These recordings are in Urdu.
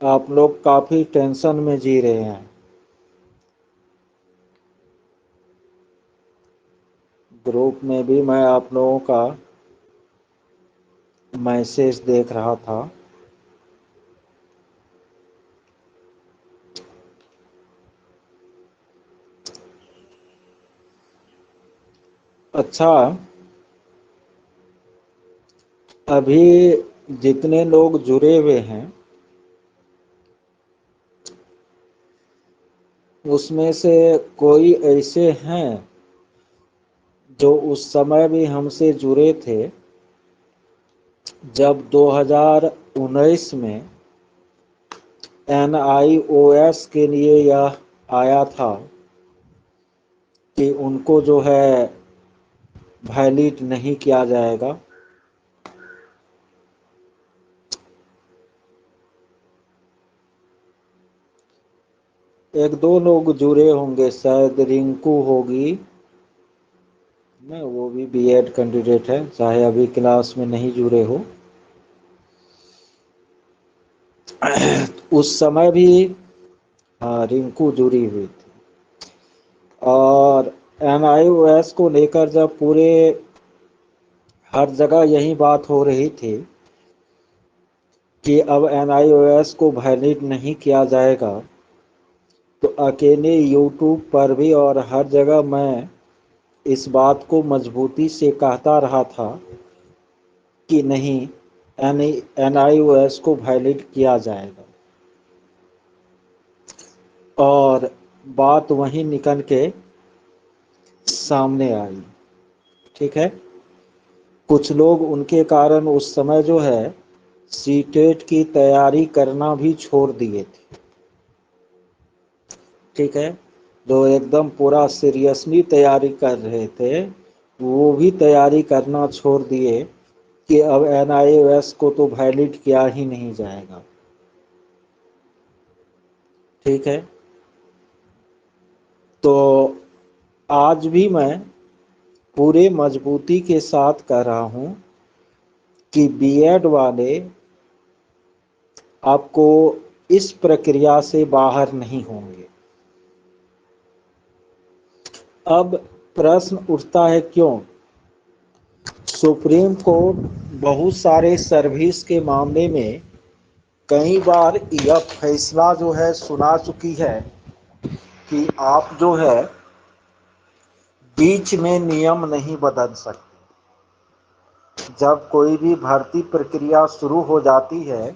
آپ لوگ کافی ٹینشن میں جی رہے ہیں. گروپ میں بھی میں آپ لوگوں کا میسج دیکھ رہا تھا. اچھا، ابھی جتنے لوگ جڑے ہوئے ہیں اس میں سے کوئی ایسے ہیں جو اس سمے بھی ہم سے جڑے تھے جب 2019 میں NIOS کے لیے یہ آیا تھا کہ ان کو جو ہے ویلڈ نہیں کیا جائے گا. ایک دو لوگ جڑے ہوں گے، شاید رنکو ہوگی. نہیں، وہ بھی B.Ed کینڈیڈیٹ ہے، چاہے ابھی کلاس میں نہیں جڑے ہو. اس سمے بھی رنکو جڑی ہوئی تھی. اور NIOS کو لے کر جب پورے ہر جگہ یہی بات ہو رہی تھی کہ اب NIOS کو ویلڈ نہیں کیا جائے گا، تو اکیلے یوٹیوب پر بھی اور ہر جگہ میں اس بات کو مضبوطی سے کہتا رہا تھا کہ نہیں، NIOS کو ویلڈ کیا جائے گا. اور بات وہیں نکل کے سامنے آئی. ٹھیک ہے، کچھ لوگ ان کے کارن اس سمے جو ہے CTET کی تیاری کرنا بھی چھوڑ دیے تھے. ٹھیک ہے، جو ایک دم پورا سیریسلی تیاری کر رہے تھے وہ بھی تیاری کرنا چھوڑ دیے کہ اب NIOS کو تو ویلڈ کیا ہی نہیں جائے گا. ٹھیک ہے، تو آج بھی میں پورے مضبوطی کے ساتھ کہہ رہا ہوں کہ B.Ed والے آپ کو اس پرکریا سے باہر نہیں ہوں گے. اب پرشن اٹھتا ہے کیوں؟ سپریم کورٹ بہت سارے سروس کے معاملے میں کئی بار یہ فیصلہ جو ہے سنا چکی ہے کہ آپ جو ہے بیچ میں نیم نہیں بدل سکتے. جب کوئی بھی بھرتی پرکریا شروع ہو جاتی ہے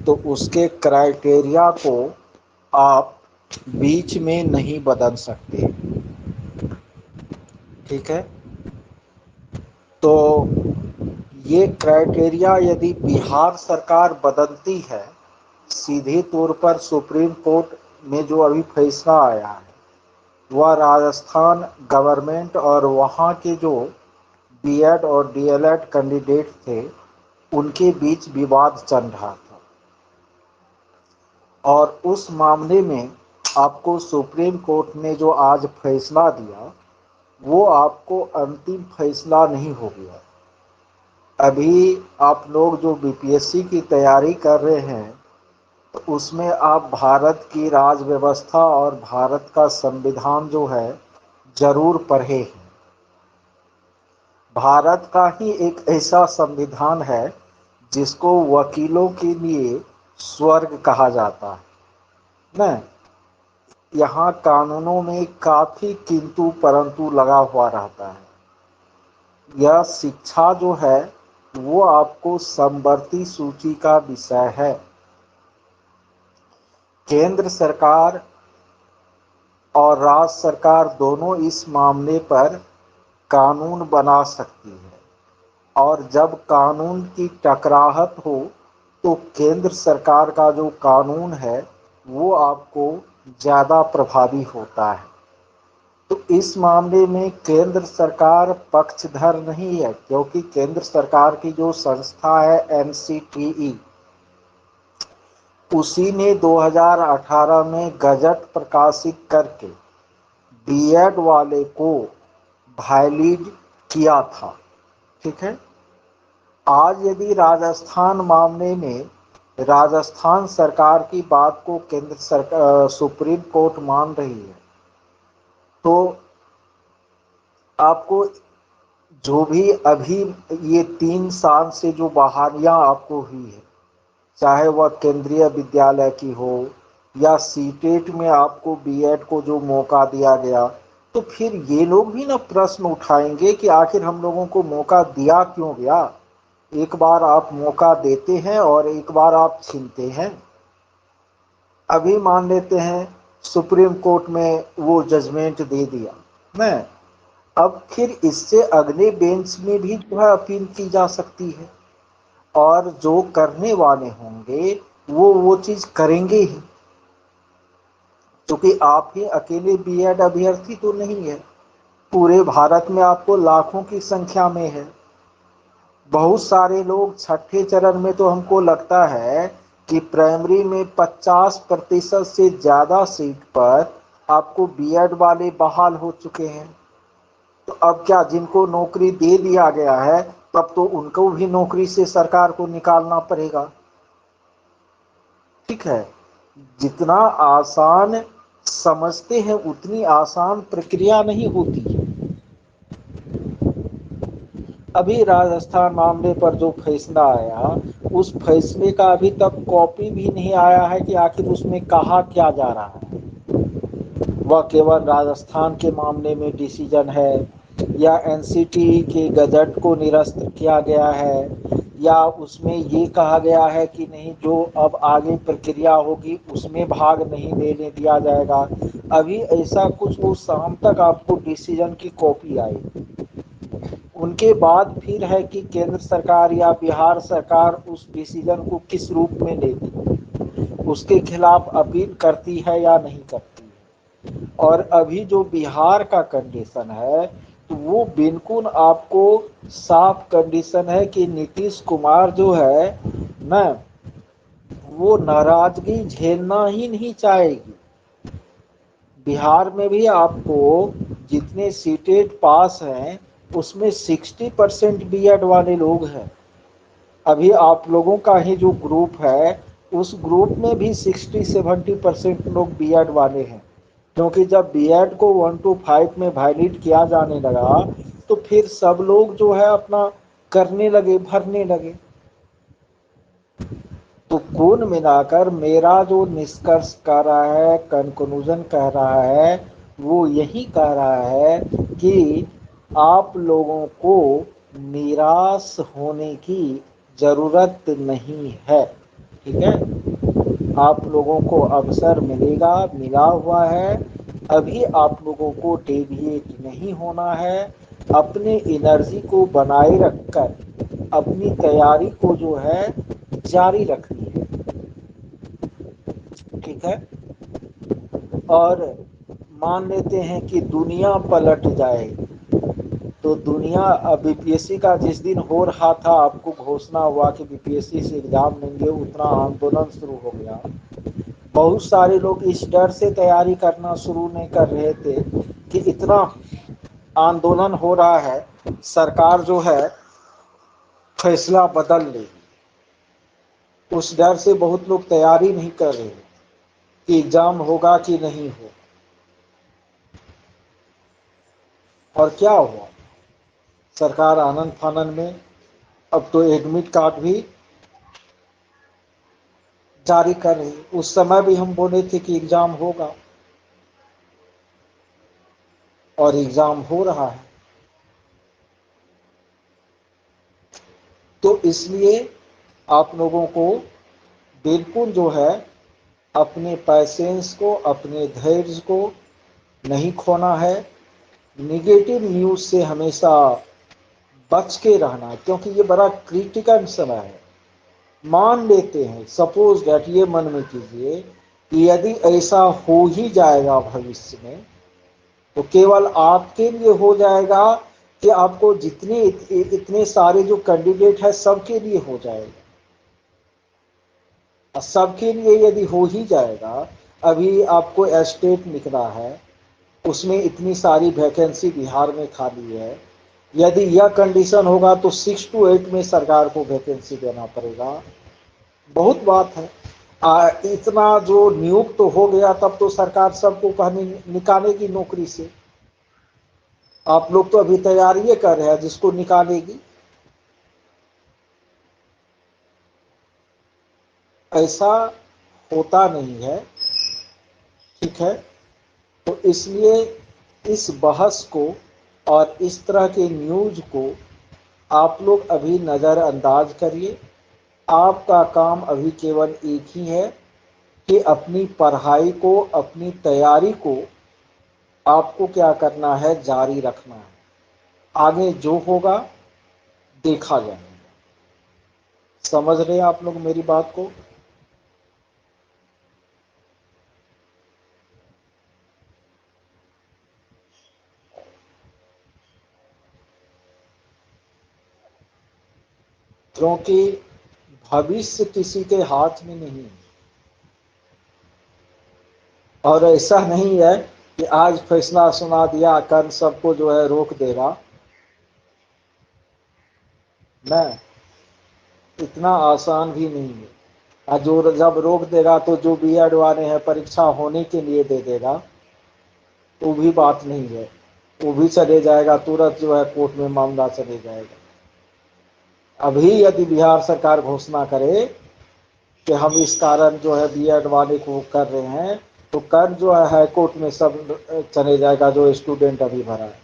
تو اس کے کرائٹیریا کو آپ بیچ میں نہیں بدل سکتے. ٹھیک ہے، تو یہ کرائٹیریا یدی بہار سرکار بدلتی ہے، سیدھے طور پر سپریم کورٹ میں جو ابھی فیصلہ آیا ہے وہ راجستھان گورنمنٹ اور وہاں کے جو B.Ed اور D.LED کینڈیڈیٹ تھے ان کے بیچ وواد چل رہا تھا. اور اس معاملے میں آپ کو سپریم کورٹ نے جو آج فیصلہ دیا وہ آپ کو انتم فیصلہ نہیں ہو گیا. ابھی آپ لوگ جو BPSC کی تیاری کر رہے ہیں تو اس میں آپ بھارت کی راج ویوستھا اور بھارت کا سنویدھان جو ہے ضرور پڑھے. بھارت کا ہی ایک ایسا سنویدھان ہے جس کو وکیلوں کے لیے سورگ کہا جاتا ہے نا. یہاں قانونوں میں کافی کنتو پرنتو لگا ہوا رہتا ہے. یہ شکھا جو ہے وہ آپ کو سمورتی سوچی کا وشے ہے. کیندر سرکار اور راجیہ سرکار دونوں اس معاملے پر قانون بنا سکتی ہے، اور جب قانون کی ٹکراہٹ ہو تو کیندر سرکار کا جو قانون ہے وہ آپ کو زیادہ پربھاوی ہوتا ہے. تو اس معاملے میں کیندر سرکار پکش دھر نہیں ہے، کیونکہ کیندر سرکار کی جو سنستھا ہے NCTE اسی نے 2018 میں گجٹ پرکاشت کر کے B.Ed والے کو ویلڈ کیا تھا. ٹھیک ہے، آج یدی راجستھان معاملے میں راجستھان سرکار کی بات کو کیندر سرکار سپریم کورٹ مان رہی ہے، تو آپ کو جو بھی ابھی یہ 3 سال سے جو بحالیاں آپ کو ہوئی ہے، چاہے وہ کیندریہ ودیالیہ کی ہو یا سی ٹیٹ میں آپ کو بی ایڈ کو جو موقع دیا گیا، تو پھر یہ لوگ بھی نا پرشن اٹھائیں گے کہ آخر ہم لوگوں کو موقع دیا کیوں گیا؟ ایک بار آپ موقع دیتے ہیں اور ایک بار آپ چھینتے ہیں۔ ابھی مان لیتے ہیں سپریم کورٹ میں وہ ججمنٹ دے دیا میں، اب پھر اس سے اگلے بینچ میں بھی جو ہے اپیل کی جا سکتی ہے، اور جو کرنے والے ہوں گے وہ چیز کریں گے ہی، کیونکہ آپ ہی اکیلے بی ایڈ ابھیارتھی تو نہیں ہے، پورے بھارت میں آپ کو لاکھوں کی سنکھیا میں ہے۔ بہت سارے لوگ چھٹے چرن میں تو ہم کو لگتا ہے کہ پرائمری میں 50% سے زیادہ سیٹ پر آپ کو بی ایڈ والے بحال ہو چکے ہیں۔ تو اب کیا جن کو نوکری دے دیا گیا ہے تب تو ان کو بھی نوکری سے سرکار کو نکالنا پڑے گا۔ ٹھیک ہے، جتنا آسان سمجھتے ہیں اتنی آسان پرکریا نہیں ہوتی ہے۔ ابھی راجستھان معاملے پر جو فیصلہ آیا، اس فیصلے کا ابھی تک کاپی بھی نہیں آیا ہے کہ آخر اس میں کہا کیا جا رہا ہے۔ وہ کیول راجستھان کے معاملے میں ڈیسیجن ہے، یا این سی ٹی کے گزٹ کو نرست کیا گیا ہے، یا اس میں یہ کہا گیا ہے کہ نہیں جو اب آگے پرکریا ہوگی اس میں بھاگ نہیں لینے دیا جائے گا۔ ابھی ایسا کچھ وہ شام تک آپ کو ڈیسیجن کی کاپی آئے گی۔ ان کے بعد پھر ہے کہ کیندر سرکار یا بہار سرکار اس ڈیسیجن کو کس روپ میں لیتی ہے، اس کے خلاف اپیل کرتی ہے یا نہیں کرتی ہے۔ اور ابھی جو بہار کا کنڈیشن ہے تو وہ بالکل آپ کو صاف کنڈیشن ہے کہ نتیش کمار جو ہے نا وہ ناراضگی جھیلنا ہی نہیں چاہے گی۔ بہار میں بھی آپ کو جتنے سیٹیں پاس ہیں اس میں 60% بی ایڈ والے لوگ ہیں۔ ابھی آپ لوگوں کا ہی جو گروپ ہے اس گروپ میں بھی 60-70% لوگ بی ایڈ والے ہیں، کیونکہ جب بی ایڈ کو 1 to 5 میں وائلیٹ کیا جانے لگا تو پھر سب لوگ جو ہے اپنا کرنے لگے، بھرنے لگے۔ تو کل ملا کر میرا جو نشکرش کر رہا ہے، کنکلوژن کہہ رہا ہے، وہ یہی کہہ رہا ہے کہ آپ لوگوں کو نراش ہونے کی ضرورت نہیں ہے۔ ٹھیک ہے، آپ لوگوں کو اوسر ملے گا، ملا ہوا ہے، ابھی آپ لوگوں کو ڈیویٹ نہیں ہونا ہے، اپنے انرجی کو بنائے رکھ کر اپنی تیاری کو جو ہے جاری رکھنی ہے۔ ٹھیک ہے، اور مان لیتے ہیں کہ دنیا پلٹ جائے گی، تو دنیا بی پی ایس سی کا جس دن ہو رہا تھا آپ کو گھوشنا ہوا کہ بی پی ایس سی سے ایگزام لیں گے، اتنا آندولن شروع ہو گیا۔ بہت سارے لوگ اس ڈر سے تیاری کرنا شروع نہیں کر رہے تھے کہ اتنا آندولن ہو رہا ہے، سرکار جو ہے فیصلہ بدل لے گی۔ اس ڈر سے بہت لوگ تیاری نہیں کر رہے کہ ایگزام ہوگا کہ نہیں ہو۔ اور کیا ہوا؟ سرکار آنند فانند میں اب تو ایڈمٹ کارڈ بھی جاری کر رہی۔ اس سمے بھی ہم بولے تھے کہ ایگزام ہوگا، اور ایگزام ہو رہا ہے۔ تو اس لیے آپ لوگوں کو بالکل جو ہے اپنے پیشنس کو، اپنے دھیرج کو نہیں کھونا ہے۔ نگیٹو نیوز سے ہمیشہ بچ کے رہنا ہے، کیونکہ یہ بڑا کریٹیکل سمے ہے۔ مان لیتے ہیں، سپوز دیٹ، یہ من میں کیجیے کہ یدی ایسا ہو ہی جائے گا بھوشیہ میں، تو کیول آپ کے لیے ہو جائے گا کہ آپ کو جتنے اتنے سارے جو کینڈیڈیٹ ہیں سب کے لیے ہو جائے گا؟ سب کے لیے یدی ہو ہی جائے گا، ابھی آپ کو اسٹیٹ نکلا ہے اس میں اتنی ساری ویکنسی بہار میں خالی ہے، یدی یہ کنڈیشن ہوگا تو 6 to 8 میں سرکار کو ویکنسی دینا پڑے گا۔ بہت بات ہے۔ اتنا جو نیوکت ہو گیا تب تو سرکار سب کو کہنے نکالے گی نوکری سے۔ آپ لوگ تو ابھی تیاری کر رہے ہیں جس کو نکالے گی۔ ایسا ہوتا نہیں ہے، ٹھیک ہے؟ تو اس لیے اس بحث کو اور اس طرح کے نیوز کو آپ لوگ ابھی نظر انداز کریے۔ آپ کا کام ابھی کیول ایک ہی ہے کہ اپنی پڑھائی کو، اپنی تیاری کو آپ کو کیا کرنا ہے، جاری رکھنا ہے۔ آگے جو ہوگا دیکھا جائے گا۔ سمجھ رہے ہیں آپ لوگ میری بات کو؟ کیونکہ بھوشیہ کسی کے ہاتھ میں نہیں ہے، اور ایسا نہیں ہے کہ آج فیصلہ سنا دیا کل سب کو جو ہے روک دے گا۔ میں اتنا آسان بھی نہیں ہے۔ اور جو جب روک دے گا تو جو بی ایڈ والے ہیں پریکشا ہونے کے لیے دے دے گا، وہ بھی بات نہیں ہے۔ وہ بھی چلے جائے گا، تورت جو ہے کورٹ میں معاملہ چلے جائے گا۔ ابھی یدی بہار سرکار گھوشنا کرے کہ ہم اس کارن جو ہے بی ایڈ والے کو کر رہے ہیں، تو کل جو ہے ہائی کورٹ میں سب چلے جائے گا جو اسٹوڈنٹ ابھی بھرا ہے،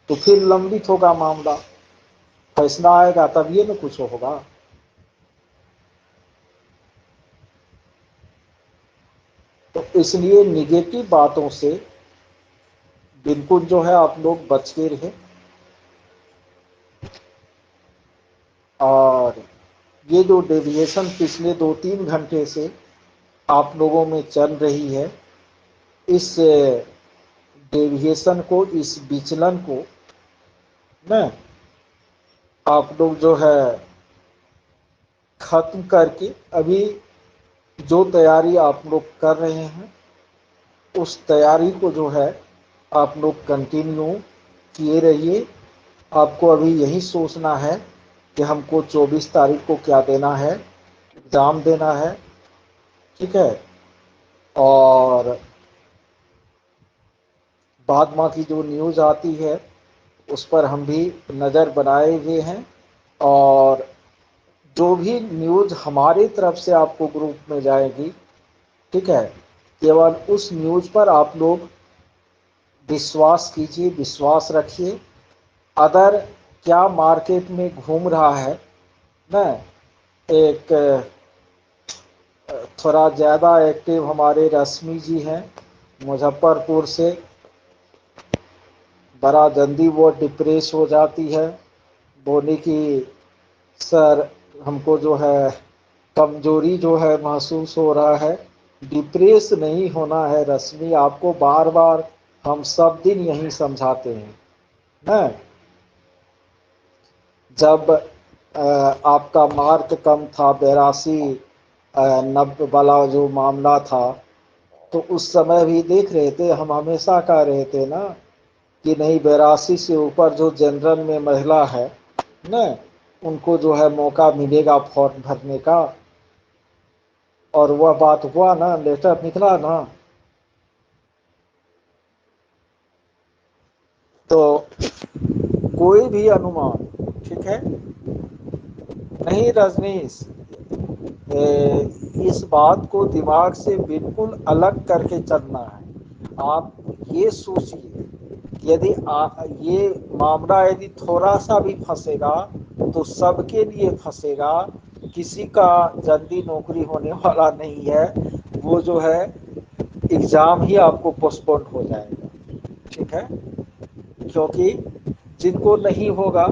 تو پھر لمبت ہوگا معاملہ۔ فیصلہ آئے گا تب یہ نہ کچھ ہوگا۔ تو اس لیے نگیٹو باتوں سے بالکل جو ہے آپ لوگ بچ کے رہیں۔ اور یہ جو ڈیویشن پچھلے 2-3 گھنٹے سے آپ لوگوں میں چل رہی ہے، اس ڈیویشن کو، اس وچلن کو نا آپ لوگ جو ہے ختم کر کے ابھی جو تیاری آپ لوگ کر رہے ہیں اس تیاری کو جو ہے آپ لوگ کنٹینیو کیے رہیے۔ آپ کو ابھی یہی سوچنا ہے کہ ہم کو 24 تاریخ کو کیا دینا ہے، ایگزام دینا ہے، ٹھیک ہے؟ اور بعد باقی جو نیوز آتی ہے اس پر ہم بھی نظر بنائے ہوئے ہیں۔ اور جو بھی نیوز ہماری طرف سے آپ کو گروپ میں جائے گی، ٹھیک ہے، کیول اس نیوز پر آپ لوگ وشواس کیجیے، وشواس رکھیے۔ اگر کیا مارکیٹ میں گھوم رہا ہے نا، ایک تھوڑا زیادہ ایکٹیو ہمارے رشمی جی ہیں مظفر پور سے، بڑا جلدی وہ ڈپریس ہو جاتی ہے، بولی کہ سر ہم کو جو ہے کمزوری جو ہے محسوس ہو رہا ہے۔ ڈپریس نہیں ہونا ہے رشمی، آپ کو بار بار ہم سب دن یہی سمجھاتے ہیں نا۔ جب آپ کا مارک کم تھا، 82-90 والا جو معاملہ تھا، تو اس سمے بھی دیکھ رہے تھے، ہم ہمیشہ کہہ رہے تھے نا کہ نہیں 82 سے اوپر جو جنرل میں مہیلا ہے نا ان کو جو ہے موقع ملے گا فارم بھرنے کا۔ اور وہ بات ہوا نا، لیٹر نکلا نا۔ تو کوئی بھی انومان، ٹھیک ہے؟ نہیں رجنیش، اس بات کو دماغ سے بالکل الگ کر کے چلنا ہے۔ آپ یہ سوچیے یدی یہ معاملہ یدی تھوڑا سا بھی پھنسے گا تو سب کے لیے پھنسے گا، کسی کا جلدی نوکری ہونے والا نہیں ہے۔ وہ جو ہے ایگزام ہی آپ کو پوسٹ پون ہو جائے گا، ٹھیک ہے؟ کیونکہ جن کو نہیں ہوگا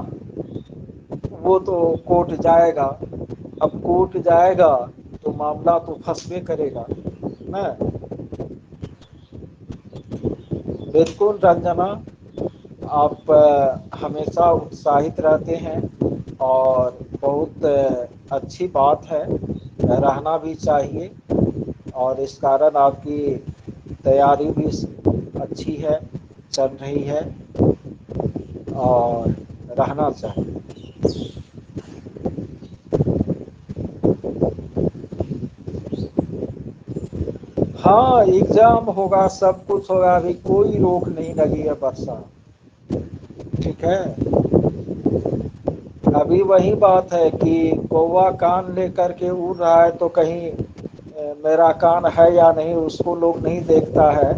وہ تو کورٹ جائے گا۔ اب کورٹ جائے گا تو معاملہ تو پھنسبے کرے گا نا۔ بالکل رنجنا، آپ ہمیشہ اتساہت رہتے ہیں اور بہت اچھی بات ہے، رہنا بھی چاہیے۔ اور اس کارن آپ کی تیاری بھی اچھی ہے، چل رہی ہے، اور رہنا چاہیے۔ ہاں ایگزام ہوگا سب کچھ ہوگا ابھی کوئی روک نہیں لگی ہے برسات ٹھیک ہے ابھی وہی بات ہے کہ کووا کان لے کر کے اڑ رہا ہے تو کہیں میرا کان ہے یا نہیں اس کو لوگ نہیں دیکھتا ہے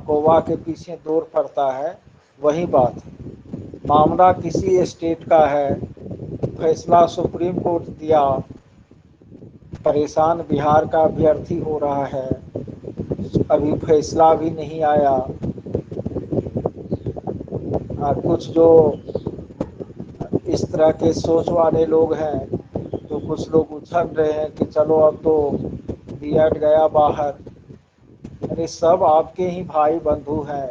کووا کے پیچھے دور پڑتا ہے وہی بات ہے معاملہ کسی اسٹیٹ کا ہے فیصلہ سپریم کورٹ دیا پریشان بہار کا ابھیارتھی ہو رہا ہے ابھی فیصلہ بھی نہیں آیا کچھ جو اس طرح کے سوچ والے لوگ ہیں تو کچھ لوگ اچھل رہے ہیں کہ چلو اب تو بی ایڈ گیا باہر ارے سب آپ کے ہی بھائی بندو ہیں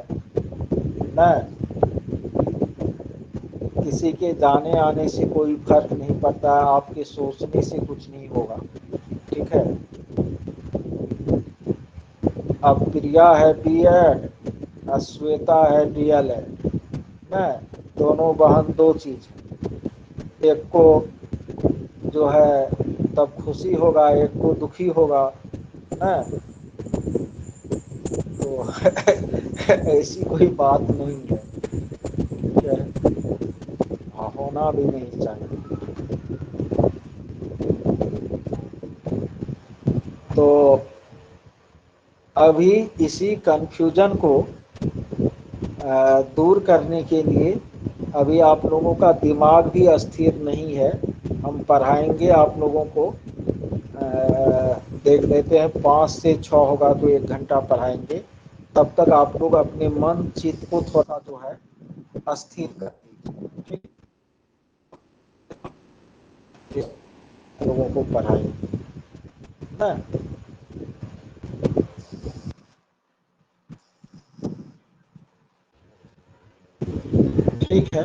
نہ کسی کے جانے آنے سے کوئی فرق نہیں پڑتا ہے آپ کے سوچنے سے کچھ نہیں ہوگا ٹھیک ہے اب پریا ہے بی ایڈ اور شویتا ہے ڈی ایل ایڈ دونوں بہن دو چیز ایک کو جو ہے تب خوشی ہوگا ایک کو دکھی ہوگا ہ تو ایسی کوئی بات نہیں ہے ٹھیک ہے ہونا بھی نہیں چاہیے تو ابھی اسی کنفیوژن کو دور کرنے کے لیے ابھی آپ لوگوں کا دماغ بھی استھر نہیں ہے ہم پڑھائیں گے آپ لوگوں کو دیکھ لیتے ہیں 5 سے 6 ہوگا تو 1 گھنٹہ پڑھائیں گے تب تک آپ لوگ اپنے من چت کو تھوڑا جو ہے استھر کر دیجیے لوگوں کو پڑھائیں ہ ٹھیک ہے